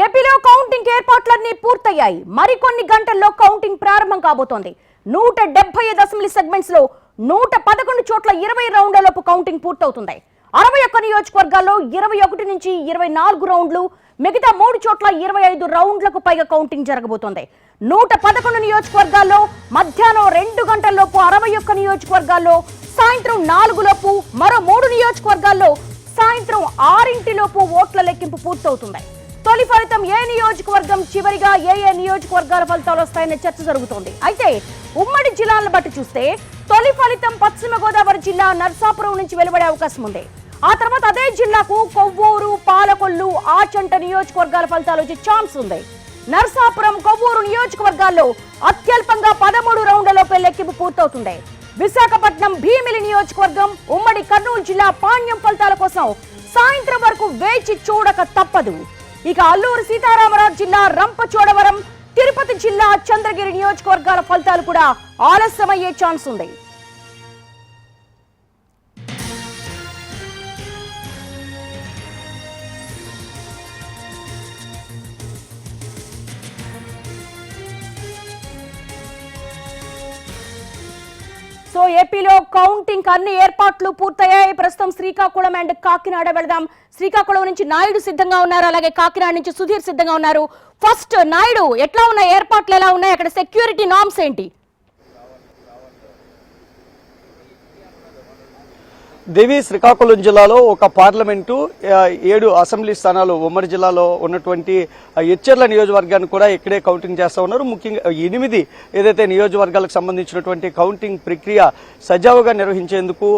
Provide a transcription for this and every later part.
ఏపీలో కౌంటింగ్ ఏర్పాట్లన్నీ పూర్తయ్యాయి. మరికొన్ని గంటల్లో కౌంటింగ్ ప్రారంభం కాబోతోంది. 175 అసెంబ్లీ సెగ్మెంట్స్ లో 111 చోట్ల 20 రౌండ్లలోపు కౌంటింగ్ పూర్తవుతుంది. 61 నియోజకవర్గాల్లో 21 నుంచి 24 రౌండ్లు, మిగతా 3 చోట్ల 25 రౌండ్లకు పైగా కౌంటింగ్ జరగబోతోంది. 111 నియోజకవర్గాల్లో మధ్యాహ్నం 2 గంటల్లోపు, 61 నియోజకవర్గాల్లో సాయంత్రం 4 లోపు, మరో 3 నియోజకవర్గాల్లో సాయంత్రం 6 లోపు ఓట్ల లెక్కింపు పూర్తవుతుంది. తొలి ఫలితం ఏ నియోజకవర్గం, చివరిగా ఏ నియోజకవర్గాల ఫలితాలు వస్తాయనే చర్చ జరుగుతోంది. అయితే ఉమ్మడి జిల్లాలను బట్టి చూస్తే తొలి ఫలితం పశ్చిమ గోదావరి జిల్లా నర్సాపురం నుంచి వెలువడే అవకాశం ఉంది. ఆ తర్వాత అదే జిల్లాకు కొవ్వూరు, పాలకొల్లు, ఆచంట నియోజకవర్గాల ఫలితాలు వచ్చే ఛాన్స్ ఉంది. నర్సాపురం, కొవ్వూరు నియోజకవర్గాల్లో అత్యల్పంగా 13 రౌండ్లలోపే లెక్కింపు పూర్తవుతుంది. విశాఖపట్నం, భీమిలి నియోజకవర్గం, ఉమ్మడి కర్నూలు జిల్లా పాణ్యం ఫలితాల కోసం సాయంత్రం వరకు వేచి చూడక తప్పదు. ఇక అల్లూరు సీతారామరాజు జిల్లా రంపచోడవరం, తిరుపతి జిల్లా చంద్రగిరి నియోజకవర్గాల ఫలితాలు కూడా ఆలస్యమయ్యే ఛాన్స్ ఉంది. సో ఏపీలో కౌంటింగ్ అన్ని ఏర్పాట్లు పూర్తయ్యాయి. ప్రస్తుతం శ్రీకాకుళం అండ్ కాకినాడ వెళదాం. శ్రీకాకుళం నుంచి నాయుడు సిద్ధంగా ఉన్నారు, అలాగే కాకినాడ నుంచి సుధీర్ సిద్ధంగా ఉన్నారు. ఫస్ట్ నాయుడు, ఎట్లా ఉన్నాయి ఏర్పాట్లు, ఎలా ఉన్నాయి అక్కడ, సెక్యూరిటీ నార్మ్స్ ఏంటి? దేవి, శ్రీకాకుళం జిల్లాలో ఒక పార్లమెంటు, 7 అసెంబ్లీ స్థానాలు ఉమ్మడి జిల్లాలో ఉన్నటువంటి ఎచ్చెర్ల నియోజకవర్గాన్ని కూడా ఇక్కడే కౌంటింగ్ చేస్తా ఉన్నారు. ముఖ్యంగా 8 ఏదైతే నియోజకవర్గాలకు సంబంధించినటువంటి కౌంటింగ్ ప్రక్రియ సజావుగా నిర్వహించేందుకు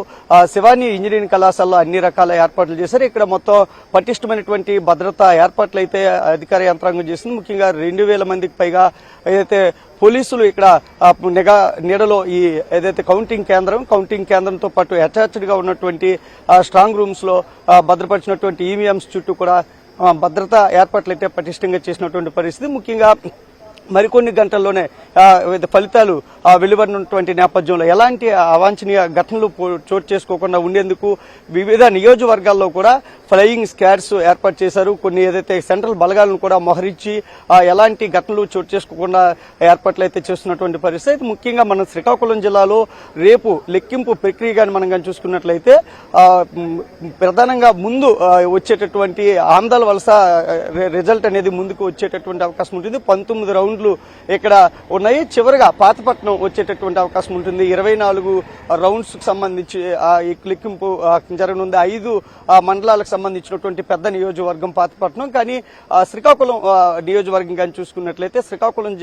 శివాని ఇంజనీరింగ్ కళాశాలలో అన్ని రకాల ఏర్పాట్లు చేశారు. ఇక్కడ మొత్తం పటిష్టమైనటువంటి భద్రతా ఏర్పాట్లు అయితే అధికార యంత్రాంగం చేసింది. ముఖ్యంగా 2000 మందికి పైగా ఏదైతే పోలీసులు ఇక్కడ నీడలో ఈ ఏదైతే కౌంటింగ్ కేంద్రంతో పాటు అటాచ్డ్ గా ఉన్నటువంటి స్ట్రాంగ్ రూమ్స్ లో భద్రపరిచినటువంటి ఈవీఎంస్ చుట్టూ కూడా భద్రతా ఏర్పాట్లు అయితే పటిష్టంగా చేసినటువంటి పరిస్థితి. ముఖ్యంగా మరికొన్ని గంటల్లోనే ఫలితాలు వెలువడినటువంటి నేపథ్యంలో ఎలాంటి అవాంఛనీయ ఘటనలు చోటు చేసుకోకుండా ఉండేందుకు వివిధ నియోజకవర్గాల్లో కూడా ఫ్లయింగ్ స్క్వాడ్స్ ఏర్పాటు చేశారు. కొన్ని ఏదైతే సెంట్రల్ బలగాలను కూడా మోహరించి ఎలాంటి ఘటనలు చోటు చేసుకోకుండా ఏర్పాట్లు అయితే చేస్తున్నటువంటి పరిస్థితి. ముఖ్యంగా మన శ్రీకాకుళం జిల్లాలో రేపు లెక్కింపు ప్రక్రియ కానీ మనం కానీ చూసుకున్నట్లయితే ప్రధానంగా ముందు వచ్చేటటువంటి ఆంధ్ర వలస రిజల్ట్ అనేది ముందుకు వచ్చేటటువంటి అవకాశం ఉంటుంది. 19 రౌండ్లు ఇక్కడ ఉన్నాయి. చివరిగా పాతపట్నం వచ్చేటటువంటి అవకాశం ఉంటుంది. 24 రౌండ్స్ కు సంబంధించి లెక్కింపు జరగనుంది. 5 మండలాలకు సంబంధించినటువంటి పెద్ద నియోజకవర్గం పాతపట్నం. కానీ శ్రీకాకుళం నియోజకవర్గం కానీ చూసుకున్నట్లయితే శ్రీకాకుళం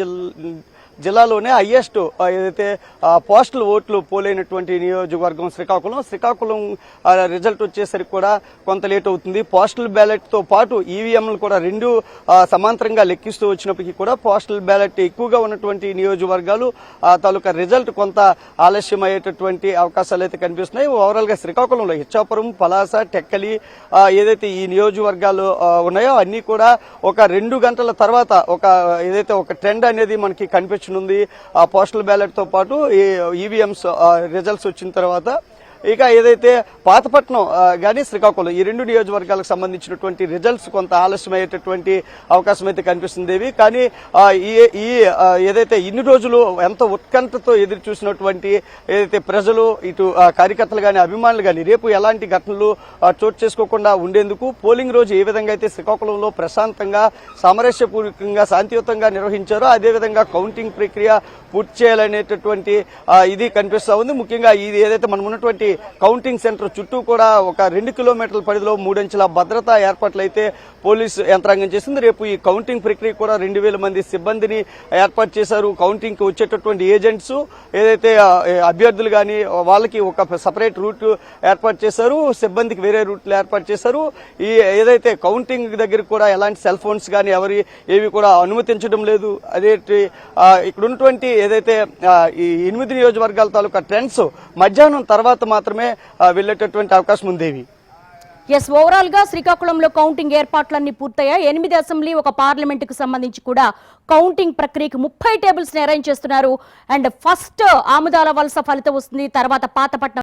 జిల్లాలోనే హైయెస్ట్ ఏదైతే పోస్టల్ ఓట్లు పోలైనటువంటి నియోజకవర్గం శ్రీకాకుళం రిజల్ట్ వచ్చేసరికి కూడా కొంత లేట్ అవుతుంది. పోస్టల్ బ్యాలెట్ తో పాటు ఈవీఎంలు కూడా 2 సమాంతరంగా లెక్కిస్తూ వచ్చినప్పటికీ కూడా పోస్టల్ బ్యాలెట్ ఎక్కువగా ఉన్నటువంటి నియోజకవర్గాలు తాలూకా రిజల్ట్ కొంత ఆలస్యం అయ్యేటటువంటి అవకాశాలు అయితే కనిపిస్తున్నాయి. ఓవరాల్ గా శ్రీకాకుళంలో ఇచ్చాపురం, పలాస, టెక్కలి ఏదైతే ఈ నియోజకవర్గాలు ఉన్నాయో అన్ని కూడా ఒక 2 గంటల తర్వాత ఏదైతే ఒక ట్రెండ్ అనేది మనకి కనిపించనుంది. పోస్టల్ బ్యాలెట్ తో పాటు ఈవీఎంస్ రిజల్ట్స్ వచ్చిన తర్వాత ఇక ఏదైతే పాతపట్నం గానీ శ్రీకాకుళం ఈ 2 నియోజకవర్గాలకు సంబంధించినటువంటి రిజల్ట్స్ కొంత ఆలస్యం అయ్యేటటువంటి అవకాశం అయితే కనిపిస్తుంది. కానీ ఈ ఏదైతే ఇన్ని రోజులు ఎంతో ఉత్కంఠతో ఎదురు చూసినటువంటి ఏదైతే ప్రజలు, ఇటు కార్యకర్తలు గానీ అభిమానులు గానీ రేపు ఎలాంటి ఘటనలు చోటు చేసుకోకుండా ఉండేందుకు పోలింగ్ రోజు ఏ విధంగా అయితే శ్రీకాకుళంలో ప్రశాంతంగా, సామరస్యపూర్వకంగా, శాంతియుతంగా నిర్వహించారో అదేవిధంగా కౌంటింగ్ ప్రక్రియ పూర్తి చేయాలనేటటువంటి ఇది కనిపిస్తా ఉంది. ముఖ్యంగా ఇది ఏదైతే మనం ఉన్నటువంటి కౌంటింగ్ సెంటర్ చుట్టూ కూడా ఒక 2 కిలోమీటర్ల పరిధిలో 3 అంచెల భద్రతా ఏర్పాట్లు అయితే పోలీసు యంత్రాంగం చేసింది. రేపు ఈ కౌంటింగ్ ప్రక్రియ కూడా 2000 మంది సిబ్బందిని ఏర్పాటు చేశారు. కౌంటింగ్ కి వచ్చేటటువంటి ఏజెంట్స్ ఏదైతే అభ్యర్థులు గానీ వాళ్ళకి ఒక సపరేట్ రూట్ ఏర్పాటు చేశారు, సిబ్బందికి వేరే రూట్లు ఏర్పాటు చేశారు. ఈ ఏదైతే కౌంటింగ్ దగ్గర కూడా ఎలాంటి సెల్ ఫోన్స్ గానీ ఏవి కూడా అనుమతించడం లేదు. అదే ఇక్కడ ఉన్నటువంటి ఏదైతే ఈ 8 నియోజకవర్గాల తాలూకా ట్రెండ్స్ మధ్యాహ్నం తర్వాత మాత్రమే వెళ్లేటటువంటి అవకాశం ఉంది. ఓవరాల్ గా శ్రీకాకుళంలో కౌంటింగ్ ఏర్పాట్లన్నీ పూర్తయ్యాయి. 8 అసెంబ్లీ, ఒక పార్లమెంట్ కు సంబంధించి కూడా కౌంటింగ్ ప్రక్రియకు 30 టేబుల్స్ ని అరేంజ్ చేస్తున్నారు. అండ్ ఫస్ట్ ఆముదాల వలస ఫలితం వస్తుంది, తర్వాత పాతపట్నం